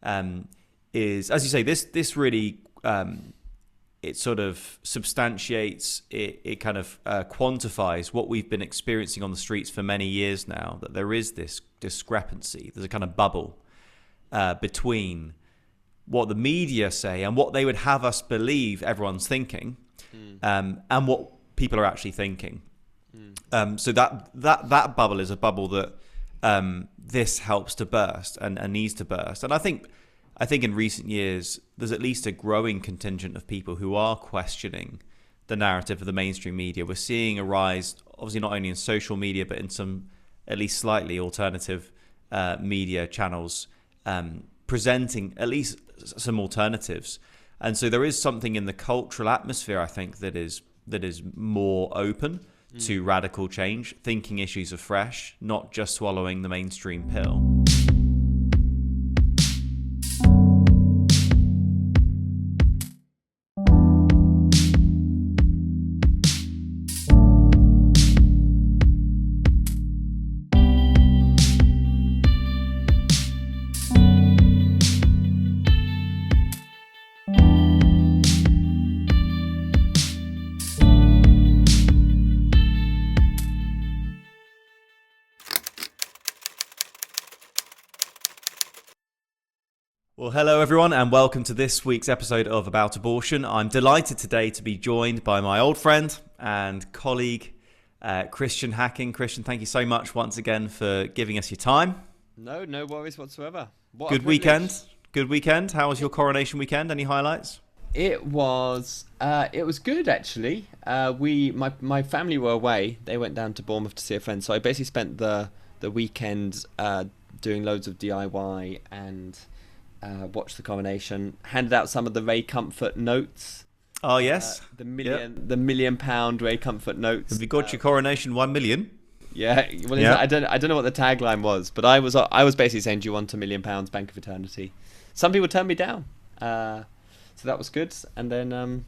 is, as you say, this really it sort of substantiates, it kind of quantifies what we've been experiencing on the streets for many years now, that there is this discrepancy. There's a kind of bubble between what the media say and what they would have us believe everyone's thinking, and what people are actually thinking. So that bubble is a bubble that this helps to burst and needs to burst. And I think in recent years, there's at least a growing contingent of people who are questioning the narrative of the mainstream media. We're seeing a rise, obviously not only in social media, but in some at least slightly alternative media channels presenting at least some alternatives. And so there is something in the cultural atmosphere, I think, that is more open to radical change, thinking issues afresh, not just swallowing the mainstream pill. Well, hello everyone, and welcome to this week's episode of About Abortion. I'm delighted today to be joined by my old friend and colleague, Christian Hacking. Christian, thank you so much once again for giving us your time. No worries whatsoever. Good weekend. Good weekend. How was your coronation weekend? Any highlights? It was good actually. My family were away. They went down to Bournemouth to see a friend. So I basically spent the weekend doing loads of DIY and watched the coronation. Handed out some of the Ray Comfort notes. Oh yes, the £1 million Ray Comfort notes. Have you got your coronation 1 million? Yeah. Well, yeah. I don't know what the tagline was, but I was basically saying, "Do you want £1 million, Bank of Eternity?" Some people turned me down, so that was good. And then,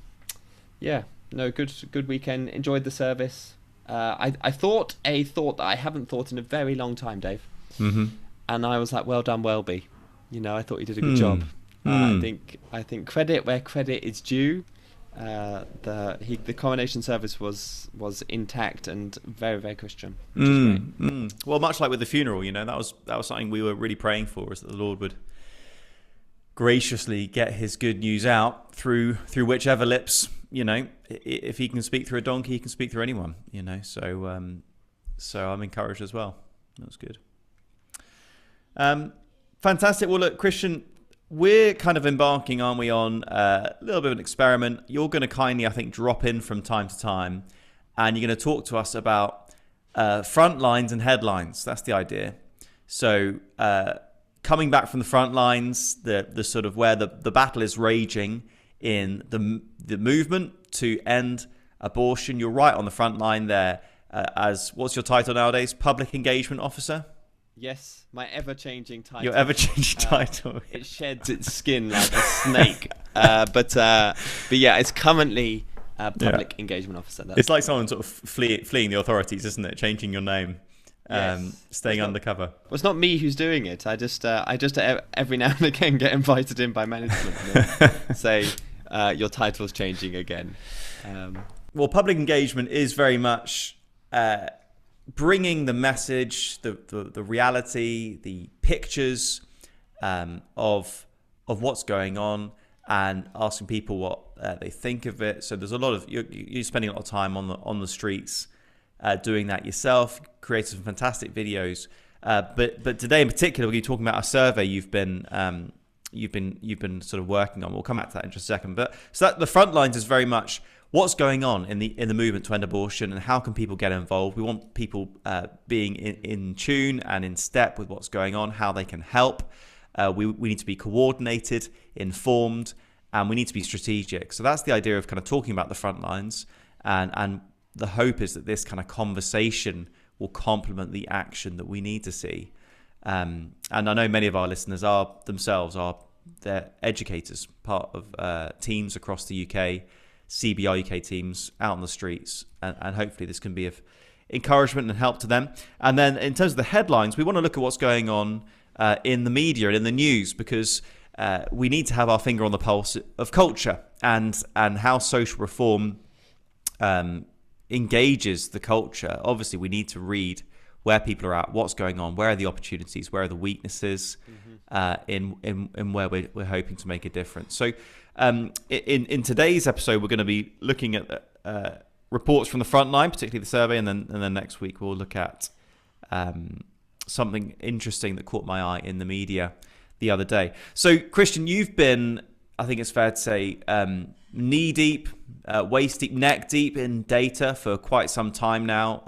good weekend. Enjoyed the service. I thought a thought that I haven't thought in a very long time, Dave. Mm-hmm. And I was like, "Well done, Welby." You know, I thought you did a good job. I think credit where credit is due. The coronation service was intact and very, very Christian, which is great. Well, much like with the funeral, you know, that was something we were really praying for, is that the Lord would graciously get His good news out through whichever lips. You know, if He can speak through a donkey, He can speak through anyone. You know, so I'm encouraged as well. That was good. Fantastic. Well, look, Christian, we're kind of embarking, aren't we, on a little bit of an experiment. You're going to kindly, I think, drop in from time to time, and you're going to talk to us about front lines and headlines. That's the idea. So coming back from the front lines, the sort of where the battle is raging in the movement to end abortion. You're right on the front line there as, what's your title nowadays? Public Engagement Officer? Yes, my ever-changing title. Your ever-changing title. It sheds its skin like a snake. But yeah, it's currently Public Engagement Officer. It's like someone sort of fleeing the authorities, isn't it? Changing your name, staying undercover. Well, it's not me who's doing it. I just every now and again get invited in by management and say your title's changing again. Well, public engagement is very much bringing the message, the reality, the pictures of what's going on, and asking people what they think of it. So there's a lot of you're spending a lot of time on the streets doing that yourself. Created some fantastic videos, but today in particular, we're going to be talking about a survey you've been sort of working on. We'll come back to that in just a second. But so that the front lines is very much what's going on in the movement to end abortion, and how can people get involved. We want people being in tune and in step with what's going on, how they can help. We need to be coordinated, informed, and we need to be strategic. So that's the idea of kind of talking about the front lines, and the hope is that this kind of conversation will complement the action that we need to see. And I know many of our listeners they're educators, part of teams across the UK, CBR UK teams out on the streets, and hopefully this can be of encouragement and help to them. And then in terms of the headlines, we want to look at what's going on in the media and in the news, because we need to have our finger on the pulse of culture and how social reform engages the culture. Obviously, we need to read where people are at, what's going on, where are the opportunities, where are the weaknesses, in where we're hoping to make a difference. So in today's episode, we're going to be looking at reports from the front line, particularly the survey, and then next week we'll look at something interesting that caught my eye in the media the other day. So, Christian, you've been, I think it's fair to say, knee deep, waist deep, neck deep in data for quite some time now.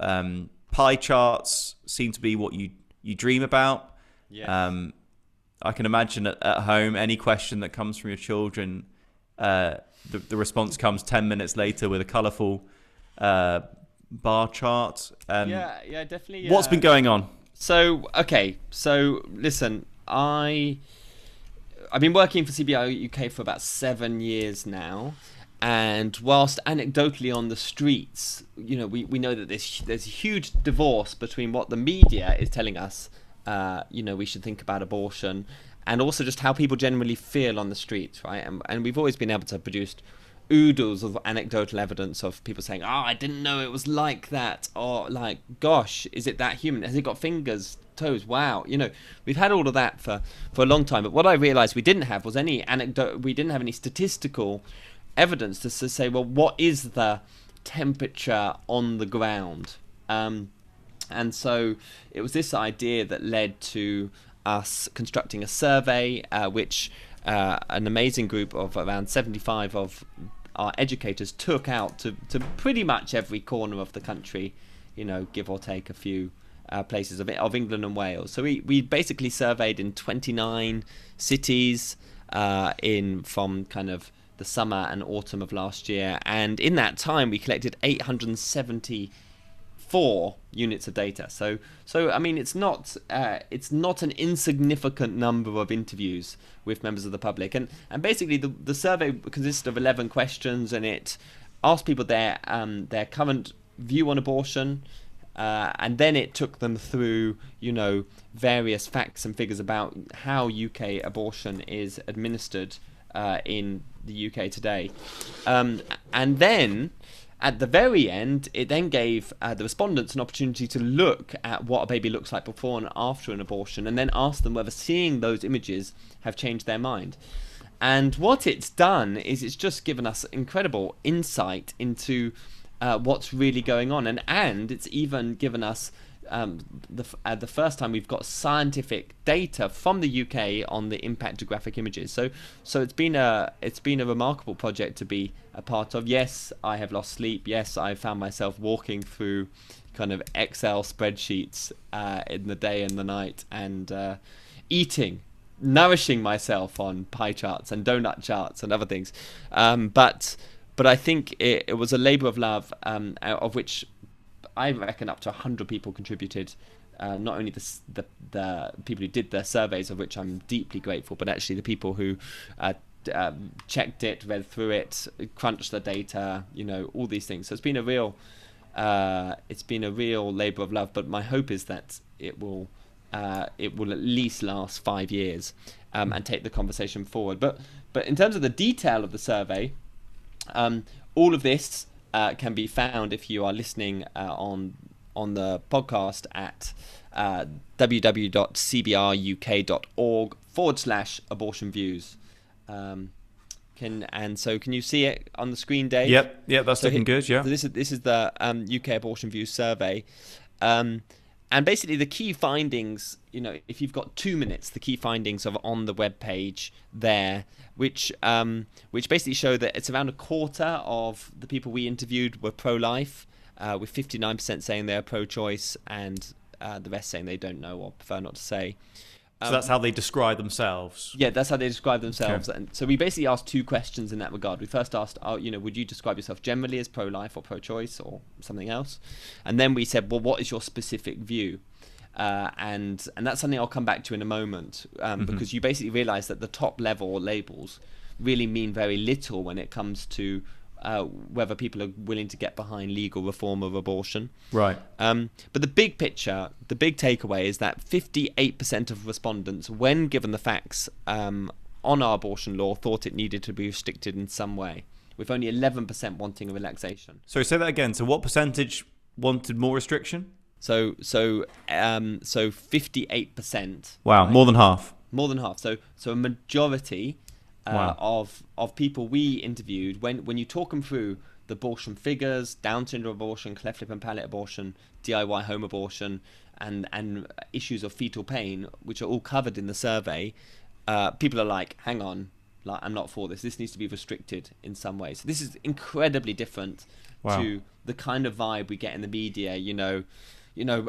Pie charts seem to be what you dream about. Yes. I can imagine at home, any question that comes from your children, the response comes 10 minutes later with a colourful bar chart. Yeah, definitely. What's been going on? So listen, I've been working for CBI UK for about 7 years now, and whilst anecdotally on the streets, we know that there's a huge divorce between what the media is telling us, we should think about abortion, and also just how people generally feel on the streets, right? And we've always been able to produce oodles of anecdotal evidence of people saying, I didn't know it was like that, or like, gosh, is it that human? Has it got fingers, toes? Wow. We've had all of that for a long time, but what I realized we didn't have was any anecdote. We didn't have any statistical evidence to say, well, what is the temperature on the ground? And so it was this idea that led to us constructing a survey, which an amazing group of around 75 of our educators took out to pretty much every corner of the country, give or take a few places of England and Wales. So we basically surveyed in 29 cities from kind of the summer and autumn of last year, and in that time we collected 874 units of data. So I mean, it's not an insignificant number of interviews with members of the public, and basically the survey consisted of 11 questions, and it asked people their current view on abortion, and then it took them through various facts and figures about how UK abortion is administered in the UK today, and then at the very end, it then gave the respondents an opportunity to look at what a baby looks like before and after an abortion, and then ask them whether seeing those images have changed their mind. And what it's done is it's just given us incredible insight into what's really going on, and it's even given us the first time we've got scientific data from the UK on the impact of graphic images. So it's been a remarkable project to be a part of. Yes, I have lost sleep. Yes, I found myself walking through kind of Excel spreadsheets in the day and the night, and nourishing myself on pie charts and donut charts and other things. But I think it was a labour of love, of which I reckon up to 100 people contributed. Not only the people who did the surveys, of which I'm deeply grateful, but actually the people who checked it, read through it, crunched the data, all these things. So it's been a real labour of love. But my hope is that it will at least last 5 years and take the conversation forward. But in terms of the detail of the survey, all of this can be found if you are listening on the podcast at www.cbruk.org/abortion views. Can you see it on the screen, Dave? Yep, that's looking good. Yeah. So this is the UK Abortion Views survey, and basically the key findings. If you've got 2 minutes, the key findings are on the web page there, which basically show that it's around a quarter of the people we interviewed were pro-life, with 59% saying they're pro-choice, and the rest saying they don't know or prefer not to say. So that's how they describe themselves. Yeah, that's how they describe themselves. Okay. And so we basically asked 2 questions in that regard. We first asked, would you describe yourself generally as pro-life or pro-choice or something else? And then we said, well, what is your specific view? And that's something I'll come back to in a moment, because you basically realise that the top level labels really mean very little when it comes to whether people are willing to get behind legal reform of abortion. Right. But the big picture, the big takeaway is that 58% of respondents, when given the facts on on our abortion law thought it needed to be restricted in some way, with only 11% wanting a relaxation. So say that again. So what percentage wanted more restriction? So 58%. Wow, right? more than half. More than half. So a majority Wow. of people we interviewed, when you talk them through the abortion figures, Down syndrome abortion, cleft lip and palate abortion, DIY home abortion, and issues of fetal pain, which are all covered in the survey, people are like, hang on, like, I'm not for this. This needs to be restricted in some way. So this is incredibly different to the kind of vibe we get in the media. You know,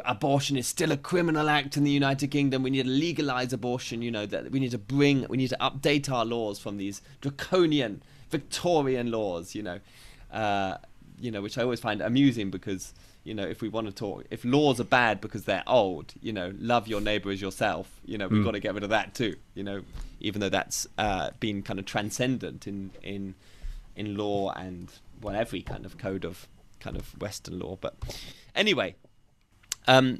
abortion is still a criminal act in the United Kingdom. We need to legalize abortion. You know, that we need to update our laws from these draconian Victorian laws. Which I always find amusing because, if we want to talk, if laws are bad because they're old, love your neighbor as yourself. We've got to get rid of that too. Even though that's been kind of transcendent in law and every kind of code of kind of Western law. But anyway.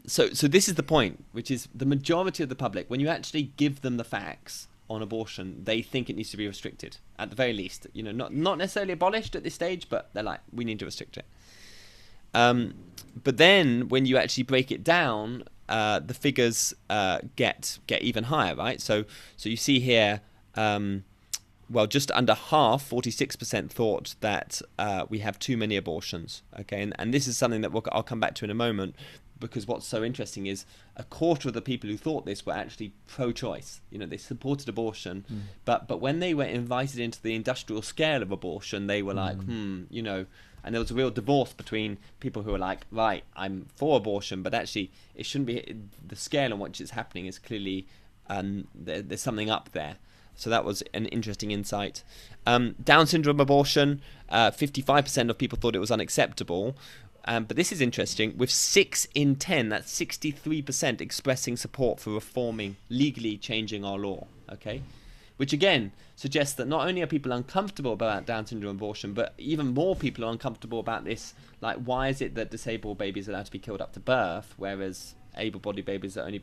So this is the point, which is the majority of the public, when you actually give them the facts on abortion, they think it needs to be restricted, at the very least. Not necessarily abolished at this stage, but they're like, we need to restrict it. But then when you actually break it down, the figures get even higher, right? So you see here, just under half, 46% thought that we have too many abortions. Okay, and this is something that I'll come back to in a moment. Because what's so interesting is a quarter of the people who thought this were actually pro-choice. They supported abortion, but when they were invited into the industrial scale of abortion, they were like, and there was a real divorce between people who were like, right, I'm for abortion, but actually it shouldn't be. The scale on which it's happening is clearly there's something up there. So that was an interesting insight. Down syndrome abortion, 55% of people thought it was unacceptable. But this is interesting, with 6 in 10, that's 63% expressing support for legally changing our law, okay? Which again suggests that not only are people uncomfortable about Down syndrome abortion, but even more people are uncomfortable about this. Like, why is it that disabled babies are allowed to be killed up to birth, whereas able-bodied babies are only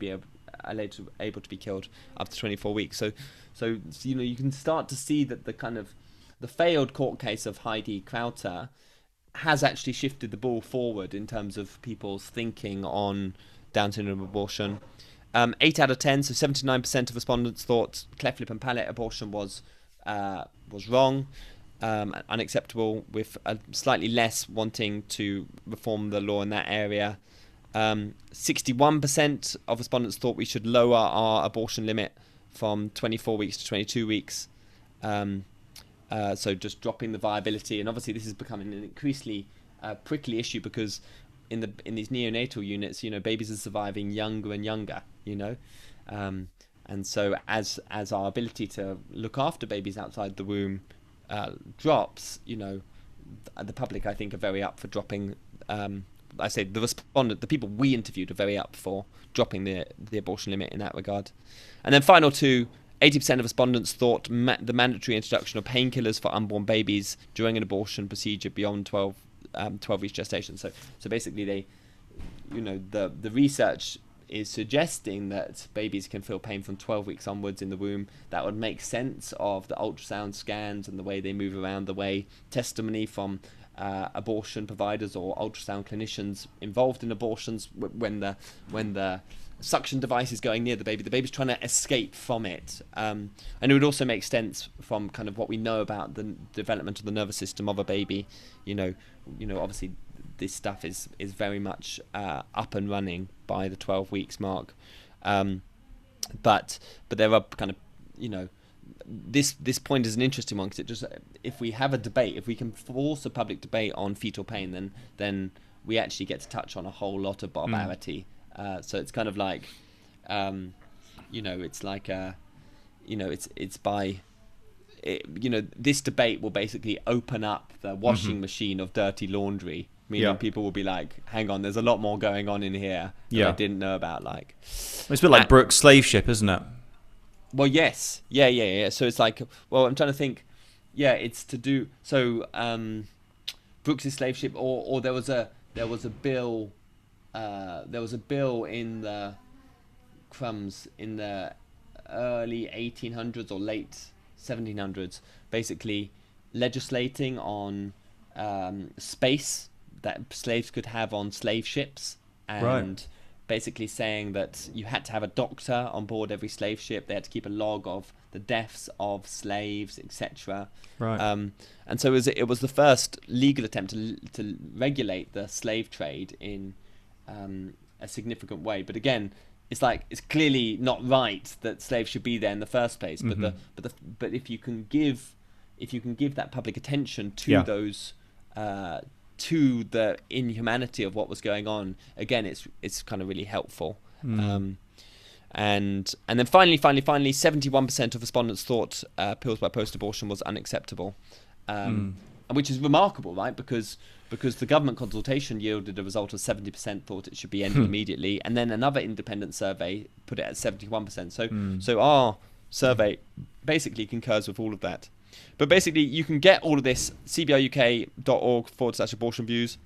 able to be killed up to 24 weeks? So you can start to see that the failed court case of Heidi Krauter has actually shifted the ball forward in terms of people's thinking on Down syndrome abortion. 8 out of 10, so 79% of respondents thought cleft lip and palate abortion was wrong, unacceptable, with slightly less wanting to reform the law in that area. 61% of respondents thought we should lower our abortion limit from 24 weeks to 22 weeks. So just dropping the viability, and obviously this is becoming an increasingly prickly issue because in these neonatal units, babies are surviving younger and younger, and so as our ability to look after babies outside the womb drops, the public, I think, are very up for dropping. I say the people we interviewed are very up for dropping the abortion limit in that regard. And then final two. 80% of respondents thought the mandatory introduction of painkillers for unborn babies during an abortion procedure beyond 12 weeks gestation. So basically, the research is suggesting that babies can feel pain from 12 weeks onwards in the womb. That would make sense of the ultrasound scans and the way they move around, the way testimony from abortion providers or ultrasound clinicians involved in abortions when the suction device is going near the baby's trying to escape from it, and it would also make sense from kind of what we know about the development of the nervous system of a baby. Obviously this stuff is very much up and running by the 12 weeks mark, but there are kind of this point is an interesting one, because if we have a debate, if we can force a public debate on fetal pain, then we actually get to touch on a whole lot of barbarity. So it's kind of like, it's like, this debate will basically open up the washing machine of dirty laundry, meaning people will be like, hang on, there's a lot more going on in here that I didn't know about. Like, it's a bit like Brooks' slave ship, isn't it? Well, yes. Yeah. So it's like, well, I'm trying to think. Yeah, it's to do, so Brooks' slave ship, or there was a bill. There was a bill in the early 1800s or late 1700s, basically legislating on space that slaves could have on slave ships, and basically saying that you had to have a doctor on board every slave ship. They had to keep a log of the deaths of slaves, etc. And so it was the first legal attempt to regulate the slave trade in a significant way. But again, it's clearly not right that slaves should be there in the first place. But if you can give that public attention to those to the inhumanity of what was going on, again, it's kind of really helpful. And then finally, 71% of respondents thought pills by post-abortion was unacceptable, which is remarkable, right? Because the government consultation yielded a result of 70% thought it should be ended immediately, and then another independent survey put it at 71%. So our survey basically concurs with all of that. But basically, you can get all of this, cbiuk.org/abortion views.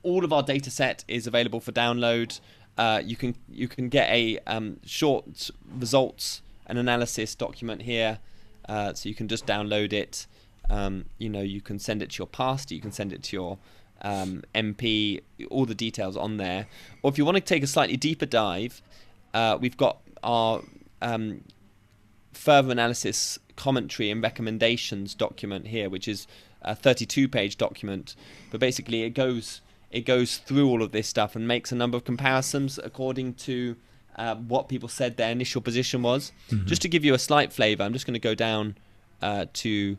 All of our data set is available for download. You can get a short results and analysis document here, so you can just download it. You can send it to your pastor, you can send it to your MP, all the details on there. Or if you want to take a slightly deeper dive, we've got our further analysis, commentary and recommendations document here, which is a 32-page document. But basically it goes through all of this stuff and makes a number of comparisons according to what people said their initial position was. Just to give you a slight flavour, I'm just going to go down to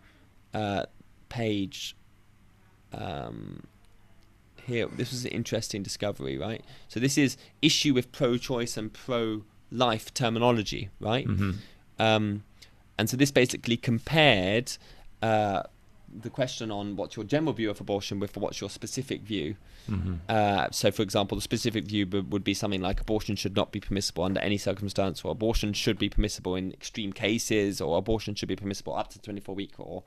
page here. This was an interesting discovery, right? So this is issue with pro-choice and pro-life terminology, right? And so this basically compared the question on what's your general view of abortion with what's your specific view. So, for example, the specific view would be something like abortion should not be permissible under any circumstance, or abortion should be permissible in extreme cases, or abortion should be permissible up to 24-week, or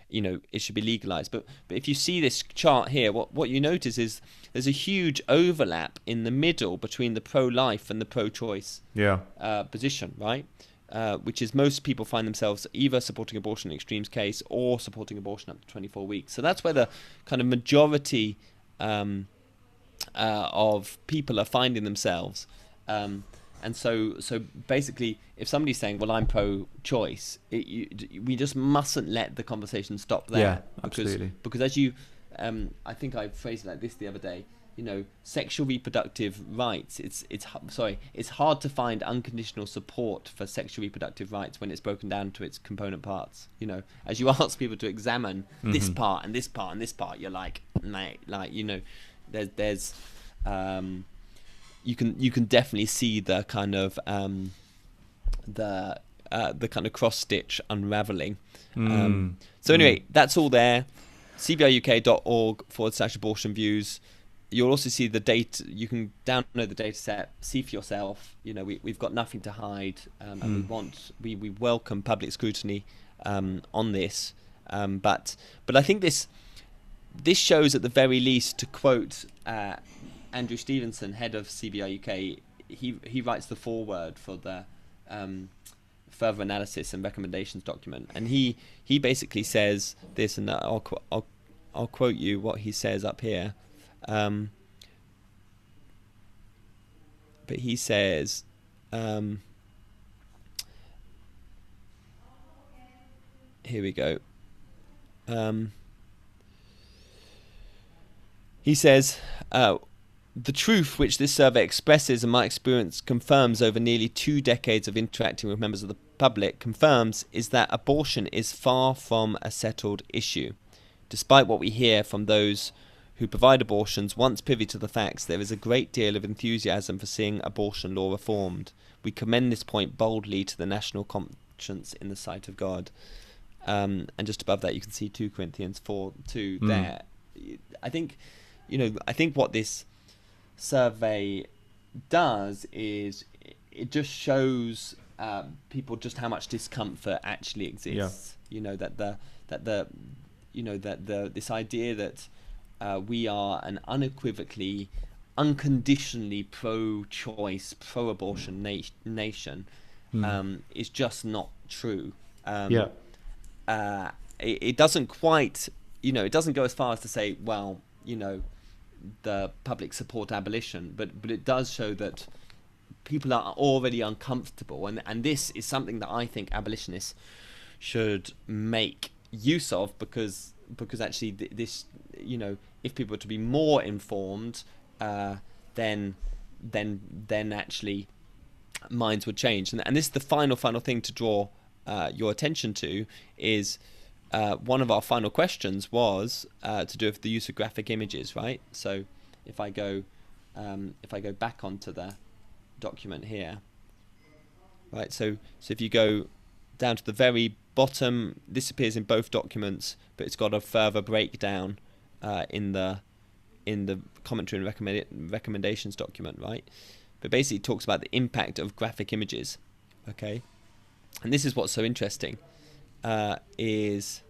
it should be legalized. But if you see this chart here, what you notice is there's a huge overlap in the middle between the pro-life and the pro-choice position, right? Which is most people find themselves either supporting abortion in extremes case or supporting abortion up to 24 weeks. So that's where the kind of majority of people are finding themselves. And so basically, if somebody's saying, well, I'm pro-choice, we just mustn't let the conversation stop there. Yeah, absolutely. Because as you, I think I phrased it like this the other day, sexual reproductive rights, it's hard to find unconditional support for sexual reproductive rights when it's broken down to its component parts. As you ask people to examine this part and this part and this part, you're like, mate, there's you can definitely see the kind of the kind of cross stitch unraveling. So anyway, that's all there. cbiuk.org/abortion views. You'll also see the data. You can download the data set, see for yourself. We've got nothing to hide, and we welcome public scrutiny on this. But I think this shows, at the very least, to quote Andrew Stevenson, head of CBI UK, he writes the foreword for the further analysis and recommendations document, and he basically says this, and I'll quote you what he says up here. But he says, here we go. He says, the truth which this survey expresses, and my experience confirms over nearly 2 decades of interacting with members of the public, confirms, is that abortion is far from a settled issue. Despite what we hear from those who provide abortions, once privy to the facts, there is a great deal of enthusiasm for seeing abortion law reformed. We commend this point boldly to the national conscience in the sight of God. And just above that, you can see 2 Corinthians 4:2 there. I think what this survey does is it just shows people just how much discomfort actually exists. This idea that we are an unequivocally, unconditionally pro-choice, pro-abortion nation is just not true. it doesn't quite, it doesn't go as far as to say, well, the public support abolition, but it does show that people are already uncomfortable, and this is something that I think abolitionists should make use of, because actually this, if people were to be more informed, then actually minds would change. And this is the final thing to draw your attention to, is one of our final questions was to do with the use of graphic images, right? So if I go back onto the document here, right? So if you go down to the very bottom, this appears in both documents, but it's got a further breakdown in the commentary and recommendations document, right? But basically it talks about the impact of graphic images, okay? And this is what's so interesting, is,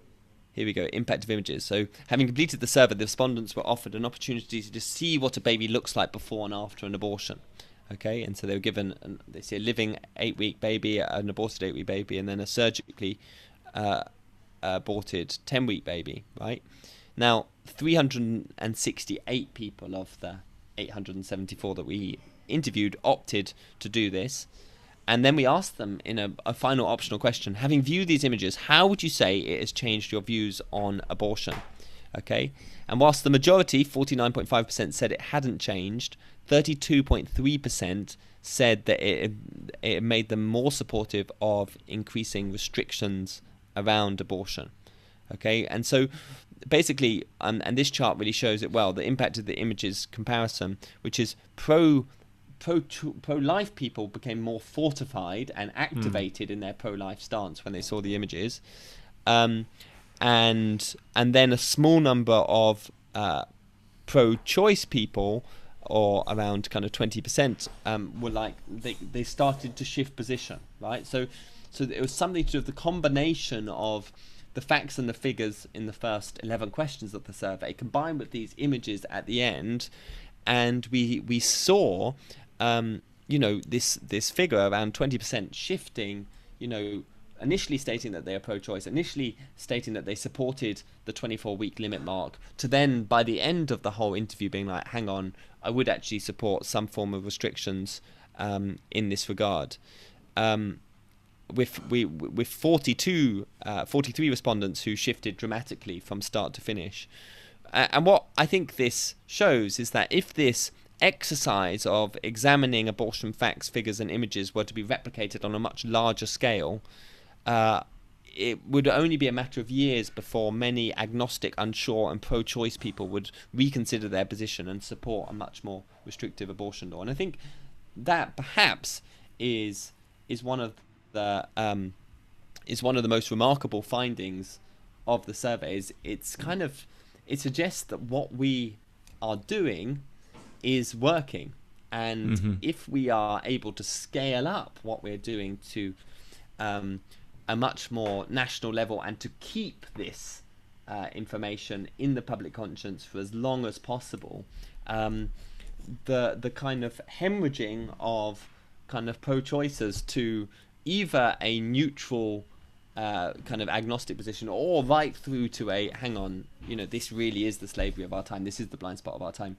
here we go, impact of images. So having completed the survey, the respondents were offered an opportunity to see what a baby looks like before and after an abortion, okay? And so they were given, they see a living 8-week baby, an aborted 8-week baby, and then a surgically aborted 10-week baby, right? Now, 368 people of the 874 that we interviewed opted to do this. And then we asked them in a final optional question, having viewed these images, how would you say it has changed your views on abortion? Okay. And whilst the majority, 49.5%, said it hadn't changed, 32.3% said that it made them more supportive of increasing restrictions around abortion. Okay. And so basically, and this chart really shows it well, the impact of the images comparison, which is pro-life people became more fortified and activated in their pro-life stance when they saw the images, and then a small number of pro-choice people, or around kind of 20%, were like they started to shift position, right? So it was something to do with the combination of the facts and the figures in the first 11 questions of the survey, combined with these images at the end, and we saw this figure around 20% shifting, initially stating that they are pro-choice, initially stating that they supported the 24-week limit mark, to then by the end of the whole interview being like, hang on, I would actually support some form of restrictions in this regard. With 43 respondents who shifted dramatically from start to finish. And what I think this shows is that if this exercise of examining abortion facts, figures and images were to be replicated on a much larger scale, it would only be a matter of years before many agnostic, unsure and pro-choice people would reconsider their position and support a much more restrictive abortion law. And I think that perhaps is one of the most remarkable findings of the surveys. It suggests that what we are doing is working, and if we are able to scale up what we're doing to a much more national level, and to keep this information in the public conscience for as long as possible, the kind of hemorrhaging of kind of pro-choicers to either a neutral kind of agnostic position, or right through to a, hang on, this really is the slavery of our time, this is the blind spot of our time.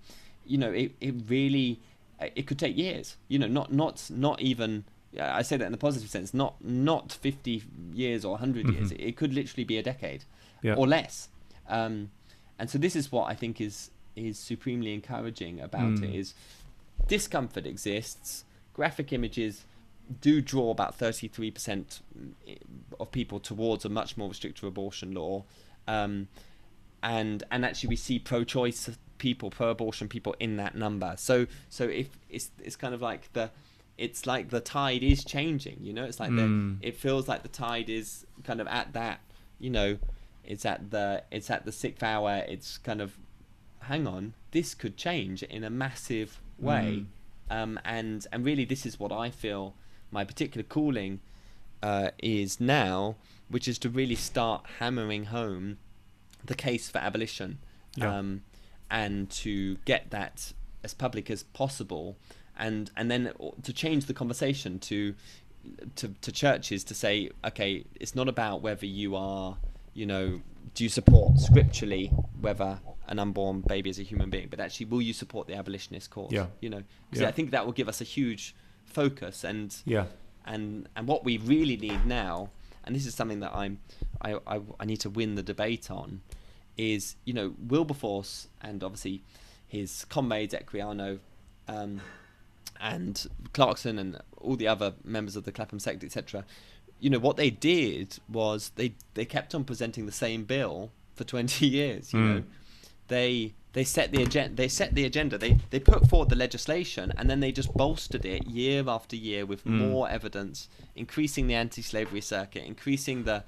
It really, it could take years, not even, I say that in the positive sense, not 50 years or 100 years. It could literally be a decade or less. And so this is what I think is supremely encouraging about it, is discomfort exists. Graphic images do draw about 33% of people towards a much more restrictive abortion law. And actually we see pro-choice people, pro-abortion people in that number. So if it's kind of like it's like the tide is changing, it's like it feels like the tide is kind of at that, it's at the 6th hour. It's kind of, hang on, this could change in a massive way. And really this is what I feel my particular calling is now, which is to really start hammering home the case for abolition, and to get that as public as possible, and then to change the conversation to to churches to say, okay, it's not about whether you are, do you support scripturally whether an unborn baby is a human being, but actually, will you support the abolitionist cause? Because I think that will give us a huge focus, and what we really need now, and this is something that I need to win the debate on, is Wilberforce and obviously his comrades Equiano, and Clarkson and all the other members of the Clapham sect, etc. What they did was they kept on presenting the same bill for 20 years. They set the agenda. They put forward the legislation, and then they just bolstered it year after year with more evidence, increasing the anti-slavery circuit, increasing the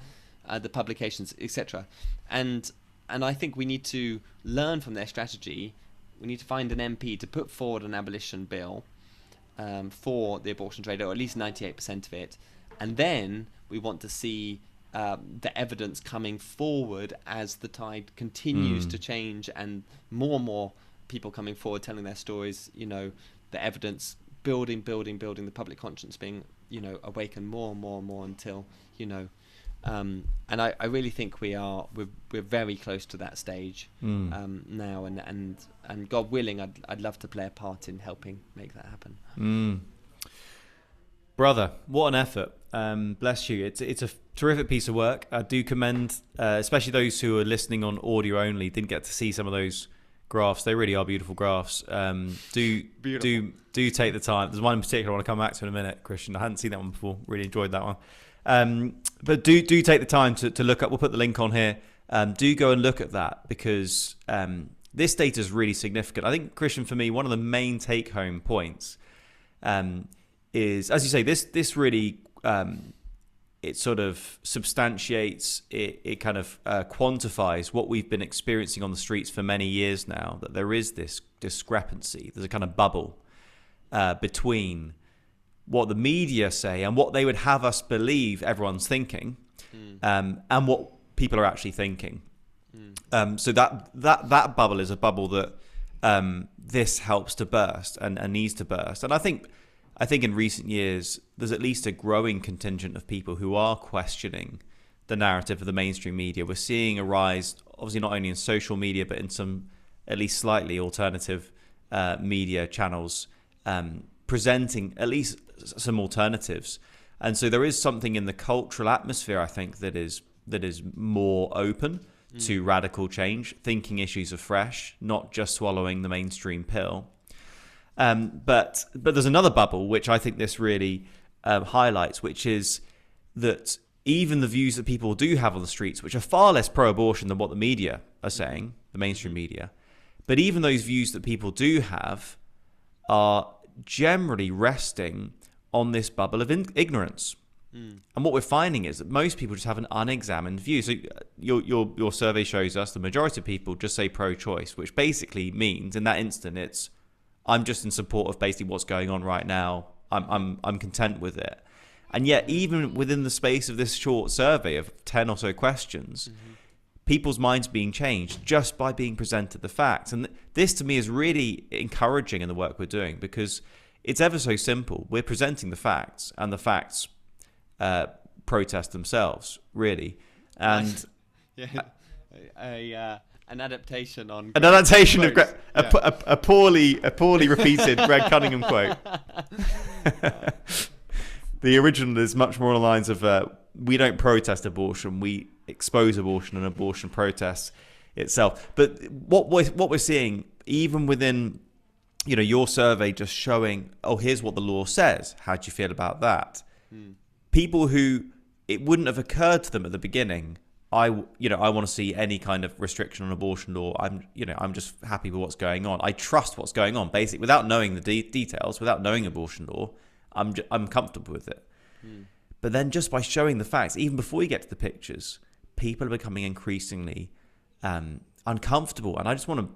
publications, etc. And I think we need to learn from their strategy. We need to find an MP to put forward an abolition bill for the abortion trade, or at least 98% of it, and then we want to see the evidence coming forward as the tide continues to change, and more people coming forward telling their stories. The evidence building, the public conscience being awakened more and more until and I really think we're very close to that stage now, and God willing, I'd love to play a part in helping make that happen. Brother, what an effort. Bless you. It's a terrific piece of work. I do commend, especially those who are listening on audio only, didn't get to see some of those graphs. They really are beautiful graphs. Do take the time. There's one in particular I want to come back to in a minute, Christian. I hadn't seen that one before. Really enjoyed that one. But do take the time to look up. We'll put the link on here. Do go and look at that, because this data is really significant. I think, Christian, for me, one of the main take-home points is, as you say, this really it sort of substantiates, it kind of quantifies what we've been experiencing on the streets for many years now, that there is this discrepancy. There's a kind of bubble between what the media say and what they would have us believe everyone's thinking, and what people are actually thinking. So that bubble is a bubble that this helps to burst and needs to burst. And I think in recent years, there's at least a growing contingent of people who are questioning the narrative of the mainstream media. We're seeing a rise, obviously not only in social media, but in some at least slightly alternative media channels, presenting at least some alternatives. And so there is something in the cultural atmosphere, I think, that is more open to radical change, thinking issues afresh, not just swallowing the mainstream pill. But there's another bubble, which I think this really highlights, which is that even the views that people do have on the streets, which are far less pro-abortion than what the media are saying, the mainstream media, but even those views that people do have are generally resting on this bubble of ignorance. And what we're finding is that most people just have an unexamined view. So your survey shows us the majority of people just say pro-choice, which basically means in that instant it's, I'm just in support of basically what's going on right now. I'm content with it. And yet, even within the space of this short survey of 10 or so questions, people's minds being changed just by being presented the facts. And this to me is really encouraging in the work we're doing, because it's ever so simple. We're presenting the facts, and the facts protest themselves, really. And an adaptation on an adaptation of a poorly repeated Greg Cunningham quote. The original is much more on the lines of we don't protest abortion, we expose abortion, and abortion protests itself. But what we're seeing, even within your survey, just showing, oh, here's what the law says, how do you feel about that? People who it wouldn't have occurred to them at the beginning, I want to see any kind of restriction on abortion law. I'm just happy with what's going on. I trust what's going on, basically, without knowing the details, without knowing abortion law. I'm comfortable with it. But then just by showing the facts, even before you get to the pictures, people are becoming increasingly uncomfortable. And I just want to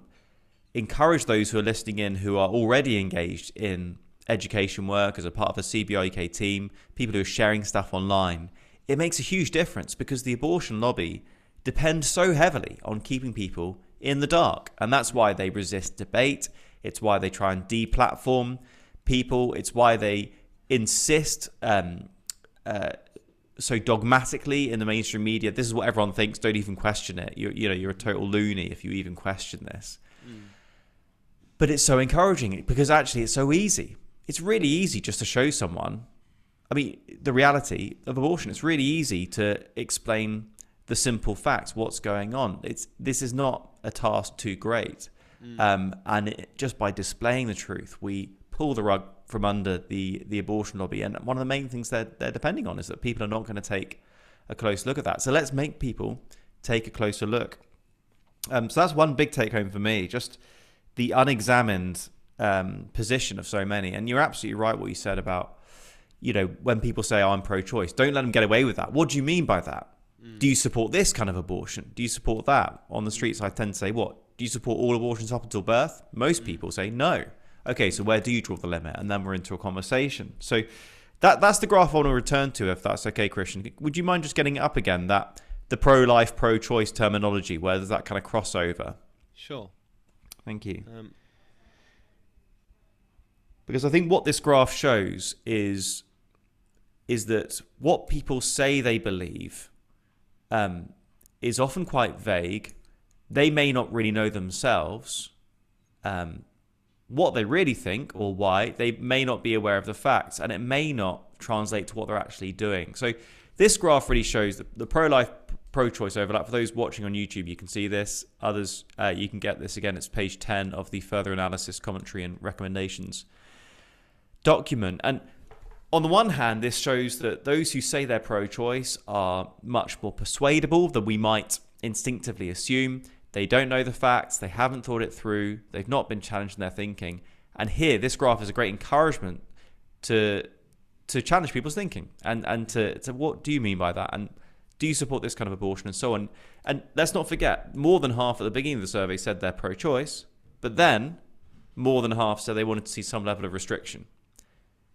encourage those who are listening in, who are already engaged in education work as a part of the CBI UK team, people who are sharing stuff online. It makes a huge difference, because the abortion lobby depends so heavily on keeping people in the dark. And that's why they resist debate. It's why they try and deplatform people. It's why they insist so dogmatically in the mainstream media. This is what everyone thinks. Don't even question it. You're a total loony if you even question this. But it's so encouraging because actually it's so easy. It's really easy just to show someone. I mean, the reality of abortion. It's really easy to explain the simple facts, what's going on. This is not a task too great. Just by displaying the truth, we pull the rug from under the abortion lobby. And one of the main things they're depending on is that people are not going to take a close look at that. So let's make people take a closer look. So that's one big take home for me, just the unexamined position of so many. And you're absolutely right what you said about, when people say, I'm pro-choice, don't let them get away with that. What do you mean by that? Do you support this kind of abortion? Do you support that? On the streets, I tend to say, what? Do you support all abortions up until birth? Most people say no. Okay, so where do you draw the limit? And then we're into a conversation. So that's the graph I want to return to, if that's okay, Christian. Would you mind just getting it up again, that the pro-life, pro-choice terminology, where there's that kind of crossover? Sure. Thank you. Because I think what this graph shows is that what people say they believe is often quite vague. They may not really know themselves what they really think or why. They may not be aware of the facts, and it may not translate to what they're actually doing. So this graph really shows the pro-life, pro-choice overlap. For those watching on YouTube, you can see this. Others, you can get this again. It's page 10 of the Further Analysis, Commentary and Recommendations document. And on the one hand, this shows that those who say they're pro-choice are much more persuadable than we might instinctively assume. They don't know the facts. They haven't thought it through. They've not been challenged in their thinking. And here, this graph is a great encouragement to challenge people's thinking and to what do you mean by that? And do you support this kind of abortion and so on? And let's not forget, more than half at the beginning of the survey said they're pro-choice, but then more than half said they wanted to see some level of restriction.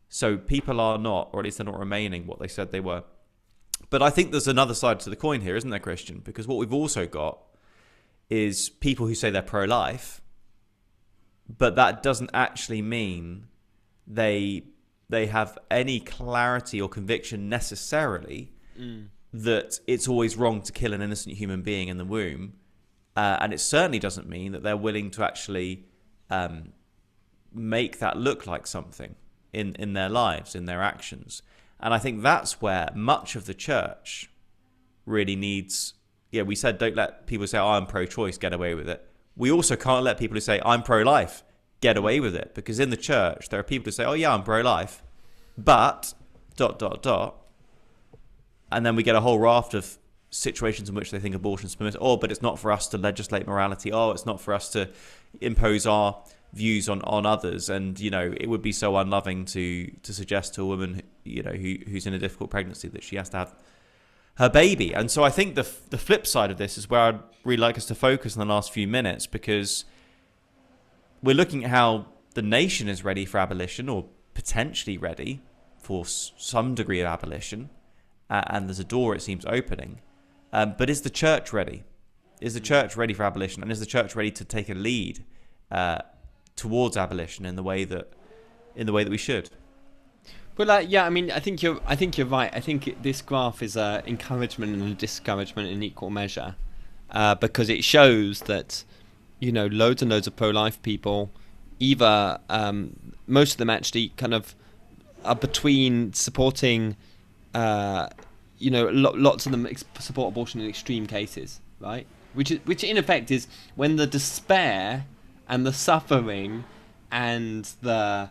So people are not, or at least they're not remaining what they said they were. But I think there's another side to the coin here, isn't there, Christian? Because what we've also got is people who say they're pro-life, but that doesn't actually mean they have any clarity or conviction necessarily that it's always wrong to kill an innocent human being in the womb. And it certainly doesn't mean that they're willing to actually make that look like something in their lives, in their actions. And I think that's where much of the church really needs... we said don't let people say, I'm pro-choice, get away with it. We also can't let people who say, I'm pro-life, get away with it. Because in the church, there are people who say, oh yeah, I'm pro-life, but... ... And then we get a whole raft of situations in which they think abortion's permissible. Oh, but it's not for us to legislate morality. Oh, it's not for us to impose our views on others. And, it would be so unloving to suggest to a woman, who's in a difficult pregnancy that she has to have her baby. And so I think the flip side of this is where I'd really like us to focus in the last few minutes, because we're looking at how the nation is ready for abolition, or potentially ready for some degree of abolition. And there's a door, it seems, opening. But is the church ready? Is the church ready for abolition? And is the church ready to take a lead towards abolition in the way that we should? Well, I think you're right. I think this graph is an encouragement and a discouragement in equal measure, because it shows that loads and loads of pro-life people, either most of them actually kind of are between supporting. Lots of them support abortion in extreme cases, right? Which in effect is when the despair and the suffering and the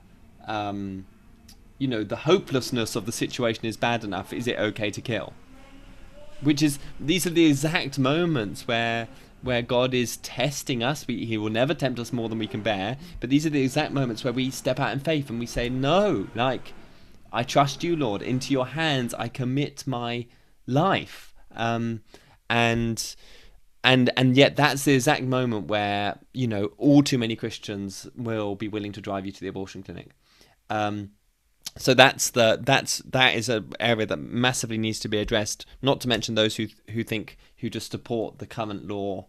the hopelessness of the situation is bad enough. Is it okay to kill? These are the exact moments where God is testing us. He will never tempt us more than we can bear. But these are the exact moments where we step out in faith and we say, no, I trust you, Lord. Into your hands I commit my life. And yet that's the exact moment where, all too many Christians will be willing to drive you to the abortion clinic. So that is an area that massively needs to be addressed. Not to mention those who just support the current law,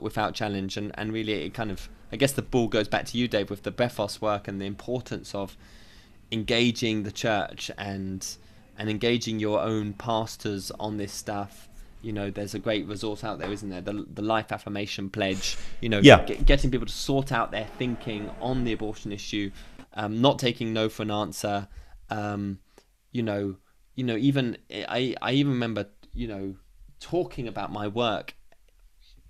without challenge. And really, it kind of, I guess the ball goes back to you, Dave, with the Brephos work and the importance of engaging the church and engaging your own pastors on this stuff. There's a great resource out there, isn't there? The Life Affirmation Pledge. Getting people to sort out their thinking on the abortion issue, not taking no for an answer. Even I even remember talking about my work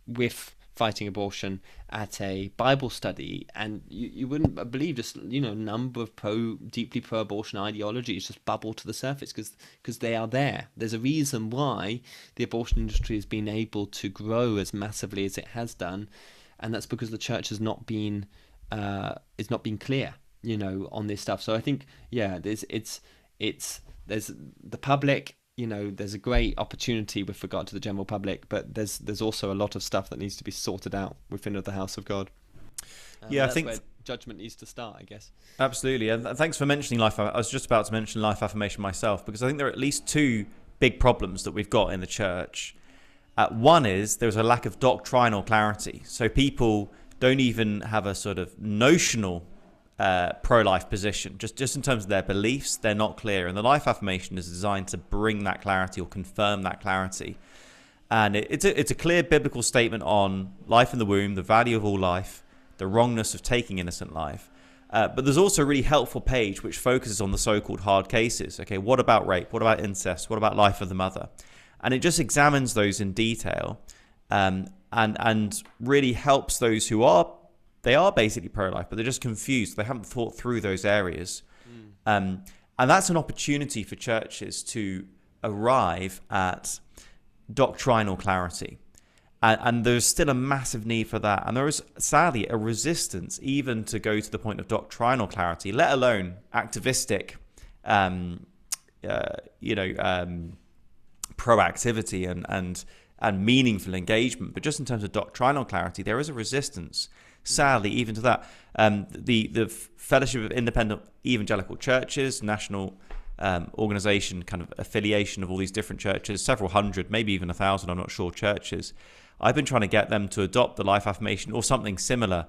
with fighting abortion at a Bible study, and you wouldn't believe just number of deeply pro-abortion ideologies just bubble to the surface because they are there. There's a reason why the abortion industry has been able to grow as massively as it has done, and that's because the church has not been clear on this stuff. So I think there's the public. There's a great opportunity with regard to the general public, but there's also a lot of stuff that needs to be sorted out within the house of God. I think where judgment needs to start, I guess. Absolutely, and thanks for mentioning life. I was just about to mention life affirmation myself, because I think there are at least two big problems that we've got in the church. One is there's a lack of doctrinal clarity, so people don't even have a sort of notional pro-life position. Just in terms of their beliefs, they're not clear, and the life affirmation is designed to bring that clarity or confirm that clarity. And it's a clear biblical statement on life in the womb, the value of all life, the wrongness of taking innocent life. But there's also a really helpful page which focuses on the so-called hard cases. Okay, what about rape? What about incest? What about life of the mother? And it just examines those in detail, and really helps those who are basically pro-life, but they're just confused. They haven't thought through those areas. And that's an opportunity for churches to arrive at doctrinal clarity. And there's still a massive need for that. And there is, sadly, a resistance even to go to the point of doctrinal clarity, let alone activistic, proactivity and meaningful engagement. But just in terms of doctrinal clarity, there is a resistance, sadly, even to that. The Fellowship of Independent Evangelical Churches, national organization, kind of affiliation of all these different churches, several hundred, maybe even 1,000, I'm not sure, churches. I've been trying to get them to adopt the life affirmation or something similar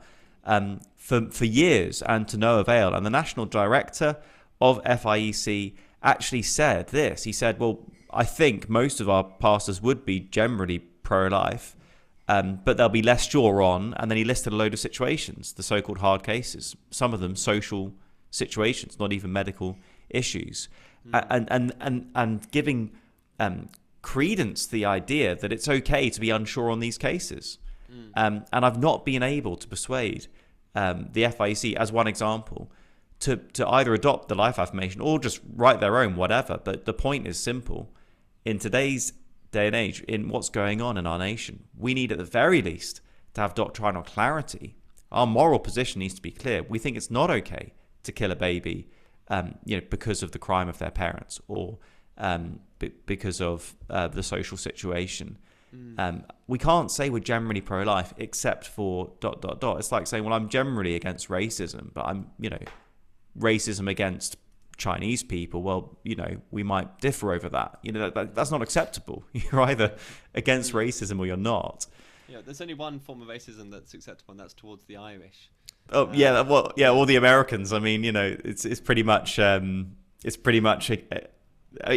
for years, and to no avail. And the national director of FIEC actually said this. He said, well, I think most of our pastors would be generally pro-life, but they'll be less sure on, and then he listed a load of situations, the so-called hard cases, some of them social situations, not even medical issues, and giving credence to the idea that it's okay to be unsure on these cases. And I've not been able to persuade the FIEC, as one example, to either adopt the life affirmation or just write their own, whatever. But the point is simple. In today's day and age, in what's going on in our nation, we need at the very least to have doctrinal clarity. Our moral position needs to be clear. We think it's not okay to kill a baby because of the crime of their parents, or because of the social situation. We can't say we're generally pro-life except for ... It's like saying, well, I'm generally against racism, but I'm, racism against Chinese people. Well, we might differ over that. That's not acceptable. You're either against racism or you're not. Yeah, there's only one form of racism that's acceptable, and that's towards the Irish. Oh, yeah, well, yeah, or the Americans. I mean, it's pretty much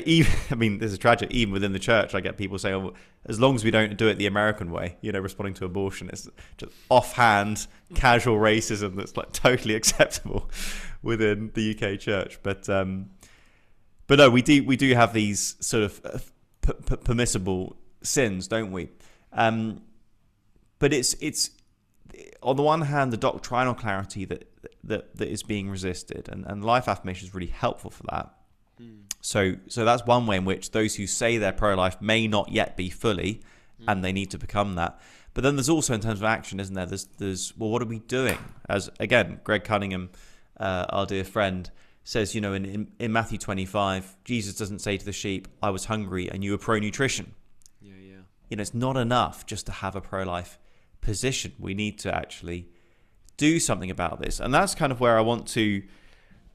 even, I mean, this is tragic. Even within the church, I get people saying, "Oh, as long as we don't do it the American way," responding to abortion, it's just offhand, casual racism that's like totally acceptable within the UK church. But no, we do have these sort of permissible sins, don't we? But it's on the one hand the doctrinal clarity that is being resisted, and life affirmation is really helpful for that. So that's one way in which those who say they're pro-life may not yet be fully, and they need to become that. But then there's also, in terms of action, isn't there? There's well, what are we doing? As again, Greg Cunningham, our dear friend, says, in Matthew 25, Jesus doesn't say to the sheep, "I was hungry and you were pro-nutrition." Yeah. It's not enough just to have a pro-life position. We need to actually do something about this, and that's kind of where I want to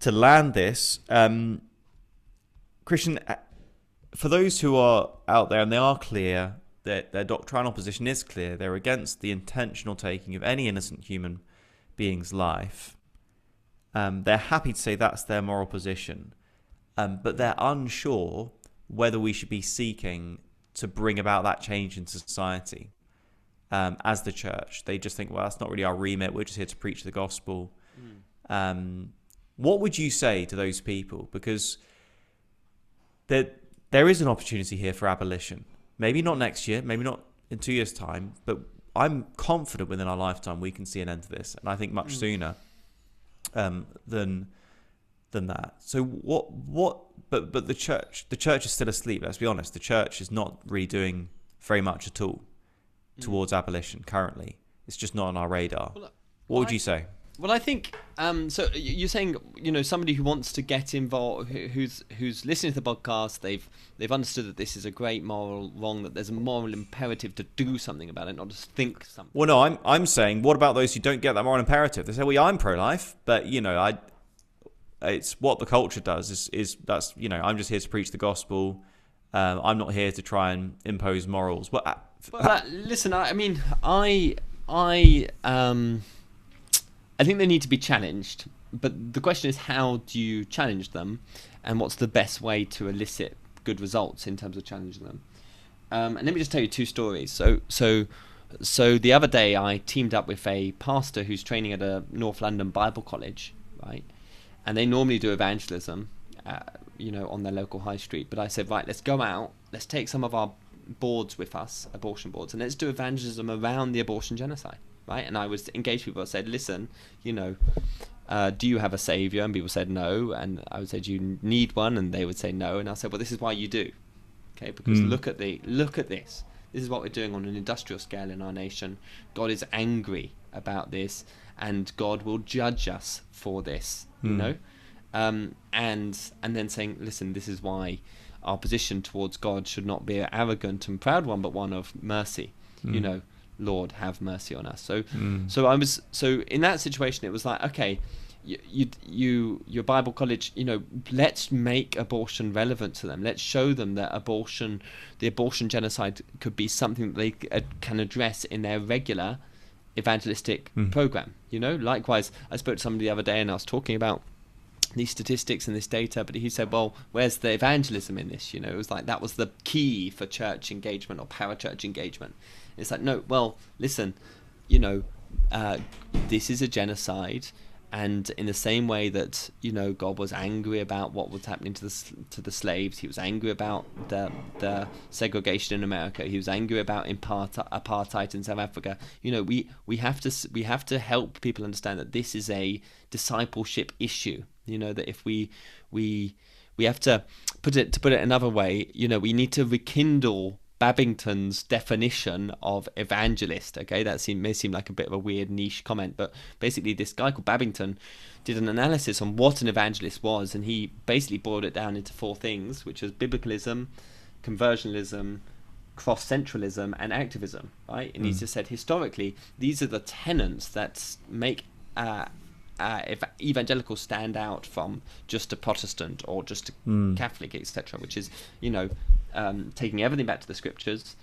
land this. Christian, for those who are out there and they are clear, their doctrinal position is clear, they're against the intentional taking of any innocent human being's life, They're happy to say that's their moral position, but they're unsure whether we should be seeking to bring about that change in society as the church. They just think, well, that's not really our remit. We're just here to preach the gospel. What would you say to those people? Because there is an opportunity here for abolition. Maybe not next year, maybe not in 2 years' time, but I'm confident within our lifetime we can see an end to this, and I think much sooner than that. So what? But the church is still asleep. Let's be honest. The church is not really doing very much at all towards abolition currently. It's just not on our radar. What would you say? Well, I think so. You're saying, somebody who wants to get involved, who's listening to the podcast, they've understood that this is a great moral wrong, that there's a moral imperative to do something about it, not just think something. Well, no, I'm saying, what about those who don't get that moral imperative? They say, well, yeah, I'm pro-life, but it's what the culture does is that's I'm just here to preach the gospel. I'm not here to try and impose morals. Listen, I think they need to be challenged, but the question is, how do you challenge them, and what's the best way to elicit good results in terms of challenging them? And let me just tell you two stories. So the other day I teamed up with a pastor who's training at a North London Bible college, right? And they normally do evangelism, on their local high street. But I said, right, let's go out, let's take some of our boards with us, abortion boards, and let's do evangelism around the abortion genocide. Right, and I was engaged people. I said, listen, do you have a savior? And people said no. And I would say, do you need one? And they would say no. And I said, well, this is why you do. Okay, because look at this. This is what we're doing on an industrial scale in our nation. God is angry about this, and God will judge us for this. And then saying, listen, this is why our position towards God should not be an arrogant and proud one, but one of mercy. Lord, have mercy on us. So in that situation, it was like, okay, your Bible college, let's make abortion relevant to them. Let's show them that the abortion genocide could be something that they can address in their regular evangelistic program. Likewise, I spoke to somebody the other day and I was talking about these statistics and this data, but he said, well, where's the evangelism in this? It was like that was the key for church engagement or parachurch engagement. It's like, no, well, listen, this is a genocide, and in the same way that God was angry about what was happening to the slaves, he was angry about the segregation in America, he was angry about apartheid in South Africa. We have to help people understand that this is a discipleship issue. That if we have to put it another way, we need to rekindle Babington's definition of evangelist. Okay, that may seem like a bit of a weird niche comment, but basically this guy called Babington did an analysis on what an evangelist was, and he basically boiled it down into four things, which was biblicalism, conversionism, cross-centralism, and activism. Right, and he just said historically these are the tenets that make if evangelicals stand out from just a Protestant or just a Catholic, etc., which is taking everything back to the scriptures,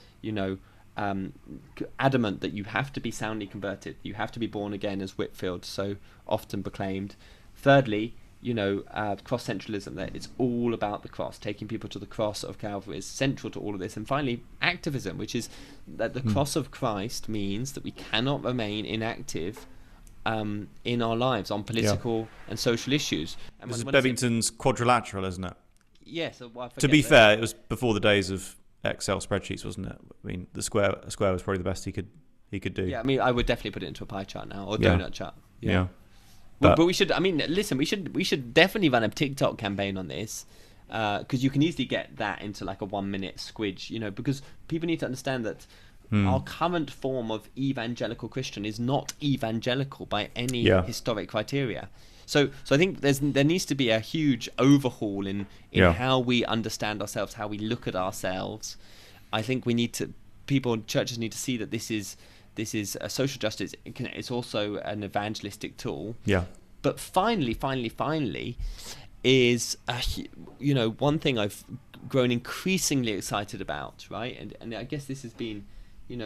adamant that you have to be soundly converted, you have to be born again, as Whitfield so often proclaimed. Thirdly, cross-centralism, that it's all about the cross, taking people to the cross of Calvary is central to all of this. And finally, activism, which is that the cross of Christ means that we cannot remain inactive in our lives on political and social issues. And this is Babington's quadrilateral, isn't it? Yes. To be fair, it was before the days of Excel spreadsheets, wasn't it? I mean, the square was probably the best he could do. Yeah, I mean, I would definitely put it into a pie chart now, or donut chart. Yeah. But we should. I mean, listen, we should definitely run a TikTok campaign on this, because you can easily get that into like a 1 minute squidge. Because people need to understand that our current form of evangelical Christian is not evangelical by any historic criteria. So I think there needs to be a huge overhaul in how we understand ourselves, how we look at ourselves. I think churches need to see that this is a social justice. It's also an evangelistic tool. Yeah. But finally, is one thing I've grown increasingly excited about, right? And I guess this has been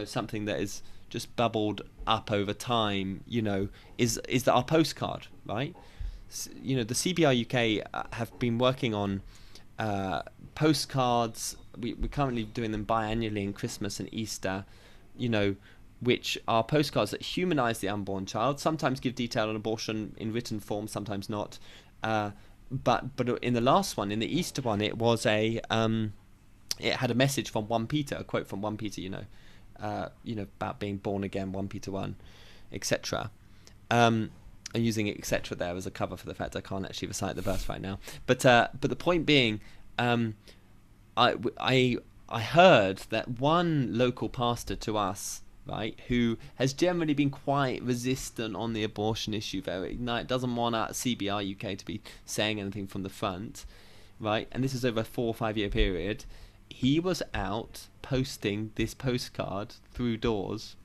something that is just bubbled up over time. Is that our postcard, right? the CBR UK have been working on postcards. We're currently doing them biannually in Christmas and Easter, which are postcards that humanise the unborn child. Sometimes give detail on abortion in written form, sometimes not. But in the last one, in the Easter one, it was it had a message from 1 Peter, a quote from 1 Peter, about being born again, 1 Peter 1, etc. And using etc. there as a cover for the fact I can't actually recite the verse right now. But the point being, I heard that one local pastor to us, right, who has generally been quite resistant on the abortion issue, doesn't want CBR UK to be saying anything from the front, right? And this is over a 4 or 5 year period. He was out posting this postcard through doors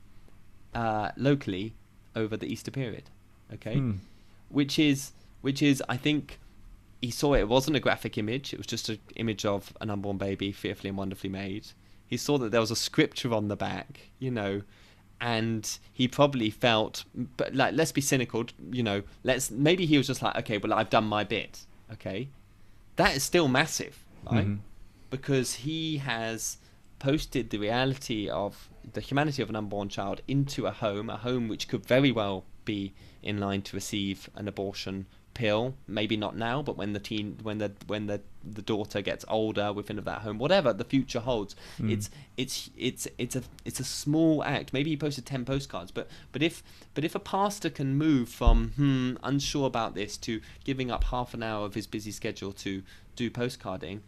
locally over the Easter period, okay? Which is I think he saw it wasn't a graphic image, it was just an image of an unborn baby fearfully and wonderfully made. He saw that there was a scripture on the back, and he probably felt, but like, let's be cynical, maybe he was just like, okay, well, I've done my bit, okay? That is still massive, right? Mm-hmm. Because he has posted the reality of the humanity of an unborn child into a home which could very well be in line to receive an abortion pill, maybe not now, but when the daughter gets older within that home, whatever the future holds. It's a small act. Maybe he posted 10 postcards, but if a pastor can move from unsure about this to giving up half an hour of his busy schedule to do postcarding,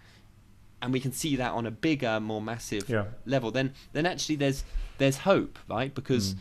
and we can see that on a bigger, more massive level, then actually there's hope, right? Because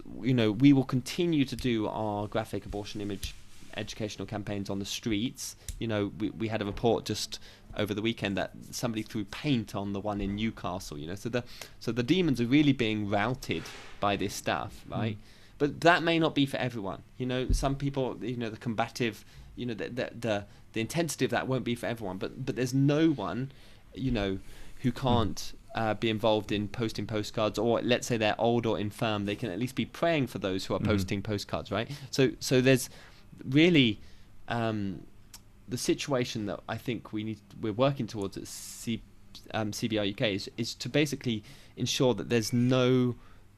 we will continue to do our graphic abortion image educational campaigns on the streets. We had a report just over the weekend that somebody threw paint on the one in Newcastle. So the demons are really being routed by this stuff, right? But that may not be for everyone. Some people, the combative, the intensity of that won't be for everyone. But there's no one, who can't be involved in posting postcards, or let's say they're old or infirm, they can at least be praying for those who are posting postcards, right? So there's really the situation that I think we're working towards at CBR UK is to basically ensure that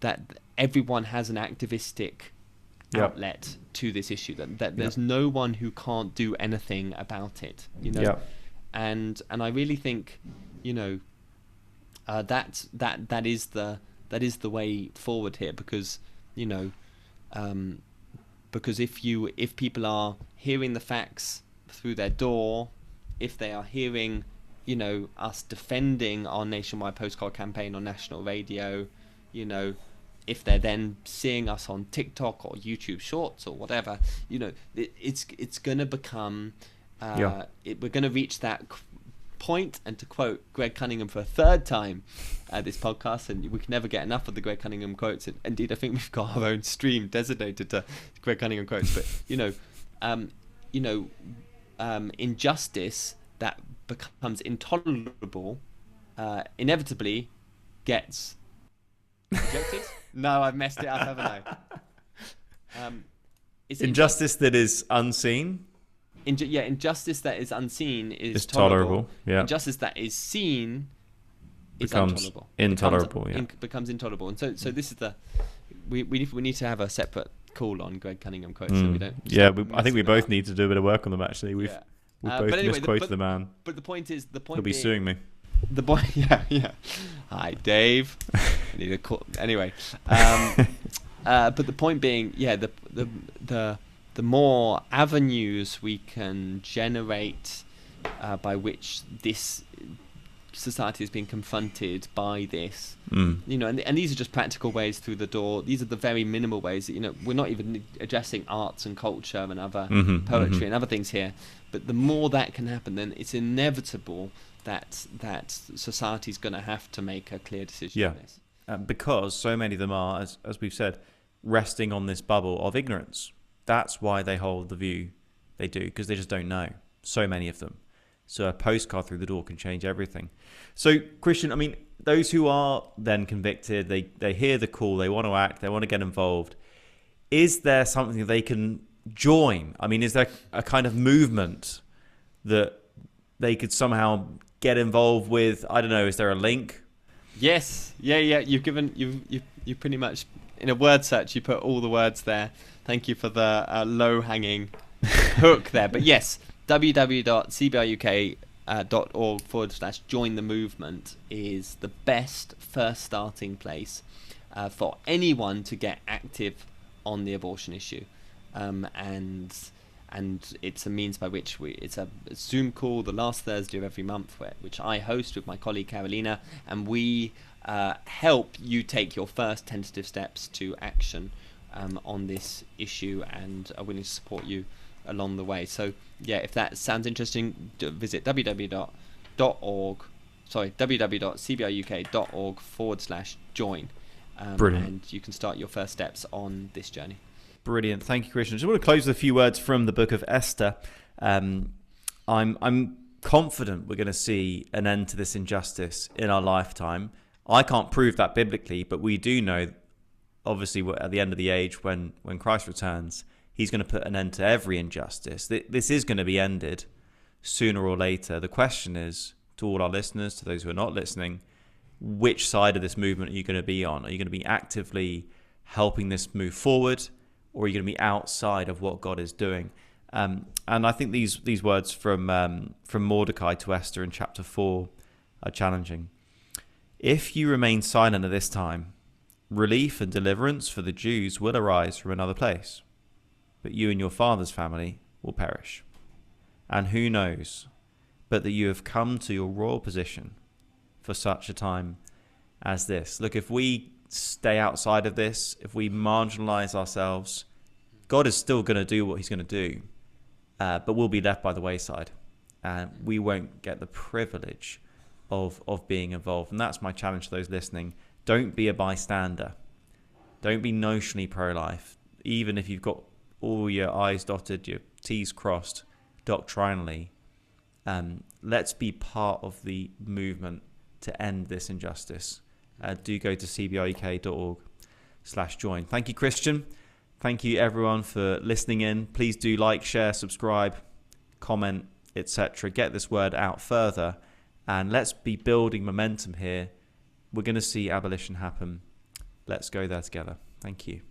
that everyone has an activistic outlet to this issue, that there's no one who can't do anything about it, and I really think that is the way forward here, because if people are hearing the facts through their door, if they are hearing us defending our nationwide postcard campaign on national radio, if they're then seeing us on TikTok or YouTube Shorts or whatever, it's going to become we're going to reach that point. And to quote Greg Cunningham for a third time this podcast, and we can never get enough of the Greg Cunningham quotes. Indeed, I think we've got our own stream designated to Greg Cunningham quotes. But injustice that becomes intolerable inevitably gets rejected. No, I've messed it up, haven't I? Injustice that is unseen. Injustice that is unseen is tolerable. Injustice that is seen becomes intolerable. Becomes intolerable. And so this is we need to have a separate call on Greg Cunningham quotes. So we don't. I think we both need to do a bit of work on them. Actually, we've both misquoted the man. But the point is, he'll be suing me. The boy, Hi, Dave. I need a call anyway. But the point being, the more avenues we can generate by which this society is being confronted by this, and these are just practical ways through the door. These are the very minimal ways that, we're not even addressing arts and culture and other poetry and other things here. But the more that can happen, then it's inevitable that society's going to have to make a clear decision on this. Because so many of them are, as we've said, resting on this bubble of ignorance. That's why they hold the view they do, because they just don't know. So many of them. So a postcard through the door can change everything. So, Christian, those who are then convicted, they hear the call, they want to act, they want to get involved. Is there something they can join? I mean, is there a kind of movement that they could somehow get involved with? I don't know. Is there a link? Yes. Yeah. You've pretty much, in a word search, you put all the words there. Thank you for the low-hanging hook there. But yes, www.cbruk.org/join the movement is the best first starting place for anyone to get active on the abortion issue. And it's a means by which it's a Zoom call the last Thursday of every month, which I host with my colleague Carolina, and we help you take your first tentative steps to action on this issue, and are willing to support you along the way. So yeah, if that sounds interesting, visit www.cbruk.org/join, Brilliant. and you can start your first steps on this journey. Brilliant. Thank you, Christian. I just want to close with a few words from the book of Esther. I'm confident we're going to see an end to this injustice in our lifetime. I can't prove that biblically, but we do know, obviously, at the end of the age, when Christ returns, he's going to put an end to every injustice. This is going to be ended sooner or later. The question is, to all our listeners, to those who are not listening, which side of this movement are you going to be on? Are you going to be actively helping this move forward, or are you going to be outside of what God is doing? And I think these words from Mordecai to Esther in chapter 4 are challenging. If you remain silent at this time, relief and deliverance for the Jews will arise from another place, but you and your father's family will perish. And who knows but that you have come to your royal position for such a time as this. Look, if we stay outside of this, if we marginalize ourselves, God is still going to do what he's going to do, but we'll be left by the wayside, and we won't get the privilege of being involved. And that's my challenge to those listening. Don't be a bystander. Don't be notionally pro-life, even if you've got all your I's dotted, your T's crossed doctrinally. Let's be part of the movement to end this injustice. Do go to cbruk.org/join. Thank you, Christian. Thank you, everyone, for listening in. Please do like, share, subscribe, comment, etc. Get this word out further, and let's be building momentum here. We're going to see abolition happen. Let's go there together. Thank you.